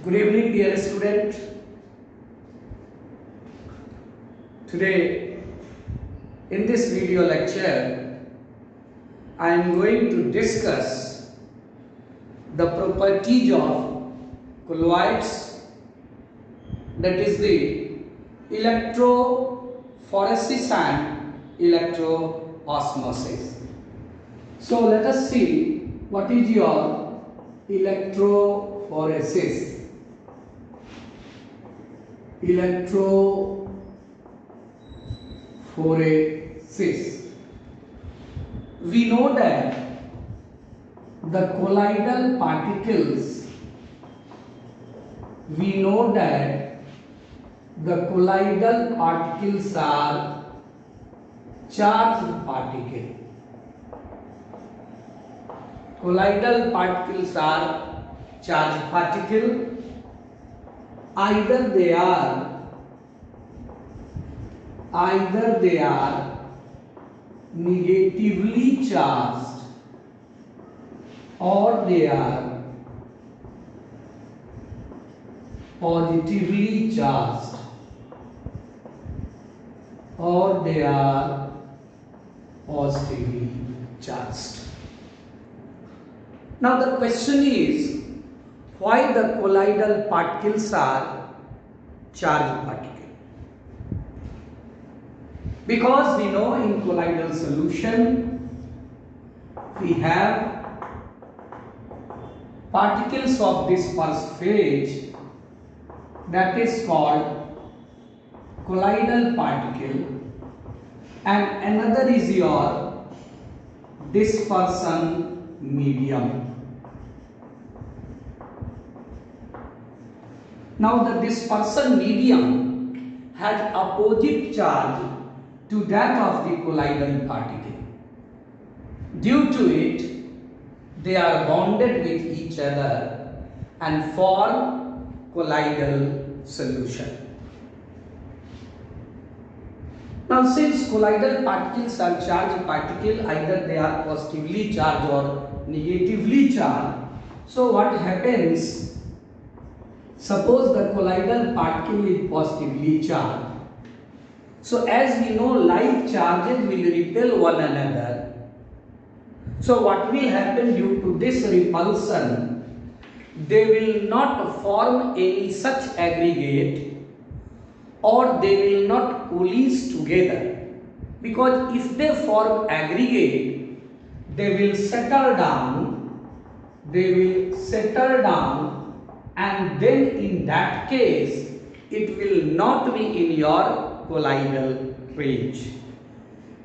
Good evening, dear student. Today, in this video lecture, I am going to discuss the properties of colloids, that is the electrophoresis and electroosmosis. So let us see what is your electrophoresis. Electrophoresis. We know that the colloidal particles, are charged particles. Colloidal particles are charged particles. Either they are negatively charged or they are positively charged or they are positively charged. Now the question is, why the colloidal particles are charged particles? Because we know in colloidal solution we have particles of dispersed phase, that is called colloidal particle, and another is your dispersion medium. Now the dispersion medium has opposite charge to that of the colloidal particle. Due to it, they are bonded with each other and form colloidal solution. Now since colloidal particles are charged particles, either they are positively charged or negatively charged. So what happens? Suppose the colloidal particle is positively charged. So as we know, like charges will repel one another. So what will happen due to this repulsion? They will not form any such aggregate or they will not coalesce together. Because if they form aggregate, they will settle down, and then in that case it will not be in your colloidal range,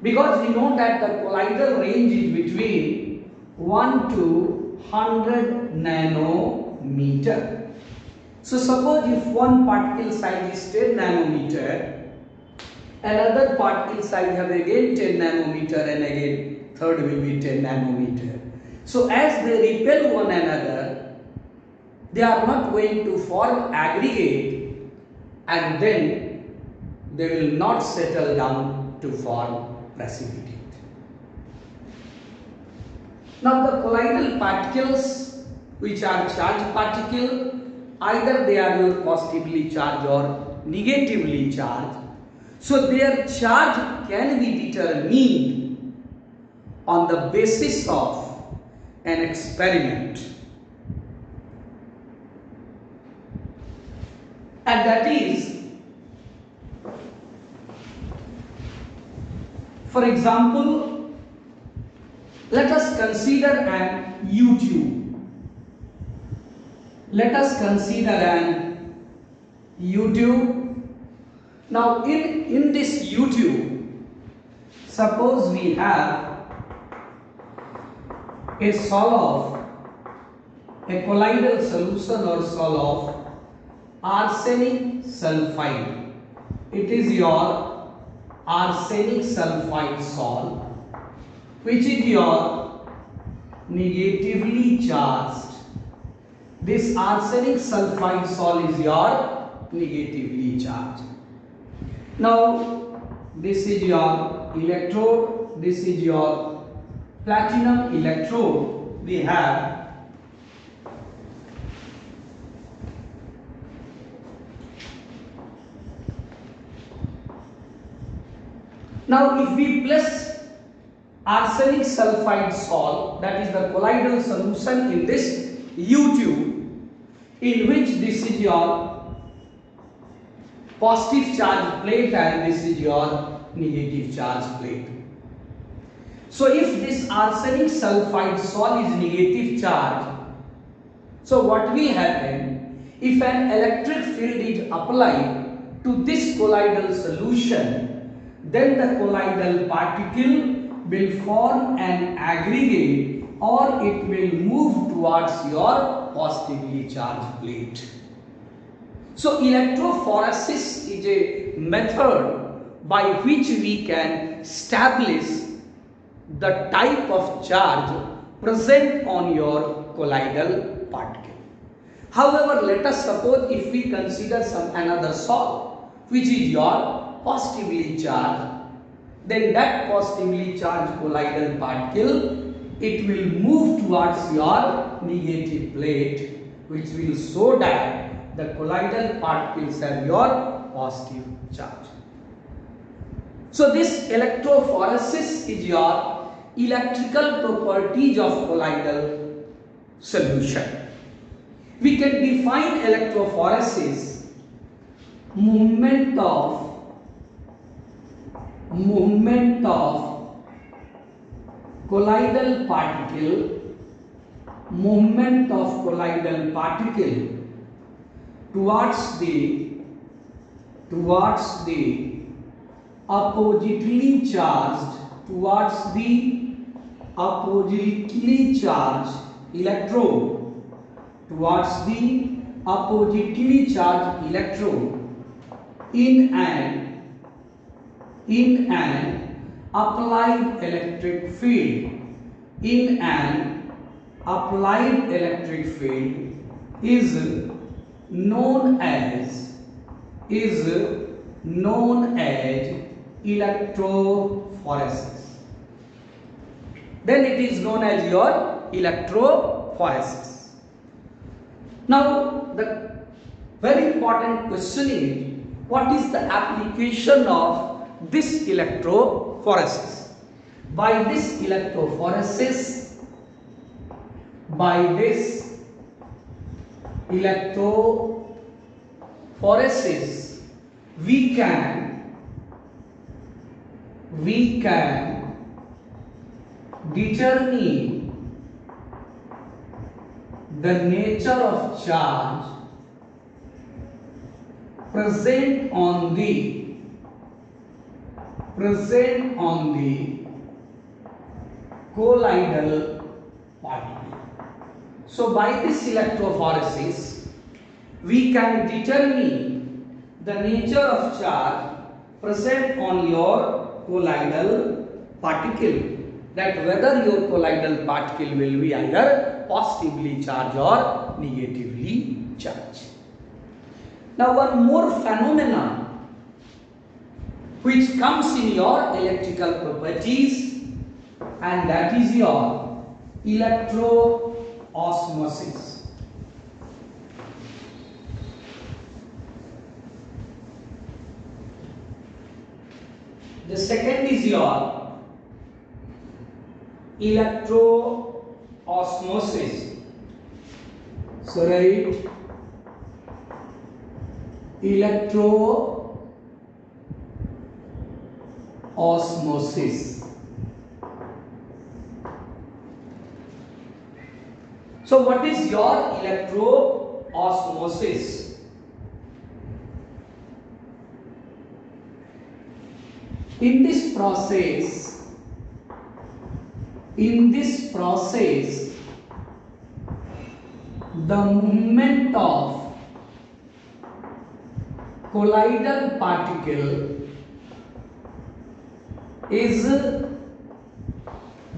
because we know that the colloidal range is between 1 to 100 nanometer. So suppose if one particle size is 10 nanometer, another particle size have again 10 nanometer, and again third will be 10 nanometer. So as they repel one another, they are not going to form aggregate, and then they will not settle down to form precipitate. Now the colloidal particles, which are charged particles, either they are your positively charged or negatively charged. So their charge can be determined on the basis of an experiment. And that is, for example, let us consider an U-tube. Now in this U-tube, suppose we have a colloidal solution or sol of arsenic sulfide. It is your arsenic sulfide sol, which is your negatively charged. This arsenic sulfide sol is your negatively charged. Now this is your electrode, this is your platinum electrode. We have Now if we place arsenic sulfide salt, that is the colloidal solution, in this U tube, in which this is your positive charge plate and this is your negative charge plate. So if this arsenic sulfide salt is negative charge, so what will happen? If an electric field is applied to this colloidal solution, then the colloidal particle will form an aggregate or it will move towards your positively charged plate. So electrophoresis is a method by which we can establish the type of charge present on your colloidal particle. However, let us suppose if we consider some another salt which is your positively charged, then that positively charged colloidal particle, it will move towards your negative plate, which will show that the colloidal particles have your positive charge. So this electrophoresis is your electrical properties of colloidal solution. We can define electrophoresis movement of colloidal particle, towards the oppositely charged electrode, in an applied electric field, is known as electrophoresis. Then it is known as your electrophoresis. Now the very important question is, what is the application of this electrophoresis? By this electrophoresis, we can determine the nature of charge present on the colloidal particle. So by this electrophoresis, we can determine the nature of charge present on your colloidal particle, that whether your colloidal particle will be either positively charged or negatively charged. Now one more phenomenon which comes in your electrical properties, and that is your electroosmosis. The second is your electroosmosis. So write electroosmosis. So what is your electroosmosis? In this process, the movement of colloidal particle is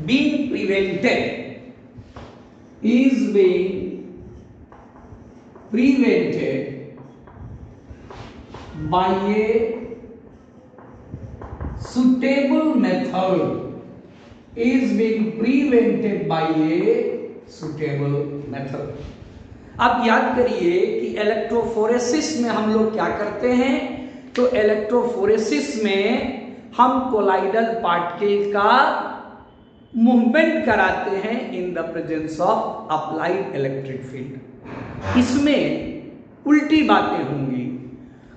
being prevented by a suitable method, अब याद करिए कि electrophoresis में हम लोग क्या करते हैं, तो इलेक्ट्रोफोरेसिस में हम कोलाइडल पार्टिकल का मूवमेंट कराते हैं in the presence of applied electric field. इसमें उल्टी बातें होंगी।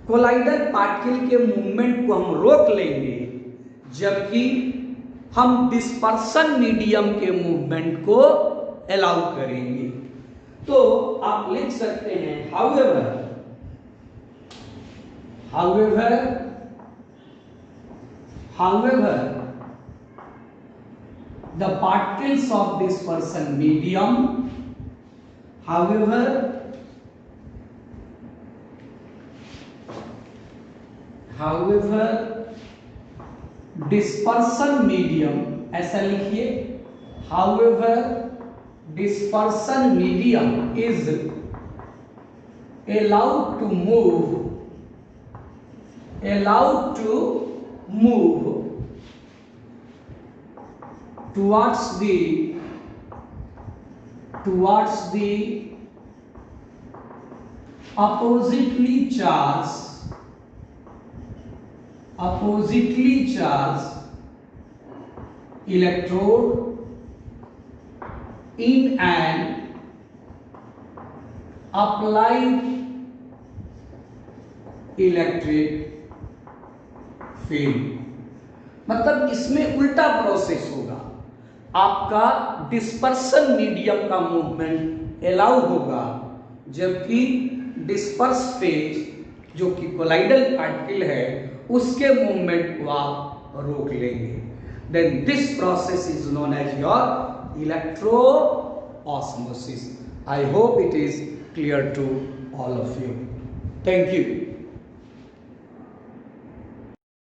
कोलाइडल पार्टिकल के मूवमेंट को हम रोक लेंगे, जबकि हम डिस्पर्सन मीडियम के मूवमेंट को अलाउ करेंगे। तो आप लिख सकते हैं however the particles of dispersion medium, however dispersion medium, ऐसा लिखिए, however dispersion medium is allowed to move towards the oppositely charged electrode in an applied electric field. मतलब इसमें उल्टा प्रोसेस होगा, आपका डिस्पर्सन मीडियम का मूवमेंट अलाउ होगा, जबकि डिस्पर्स फेज जो कि कोलाइडल पार्टिकल है उसके मूवमेंट को आप रोक लेंगे। Then this process is known as your electro osmosis. I hope it is clear to all of you. Thank you.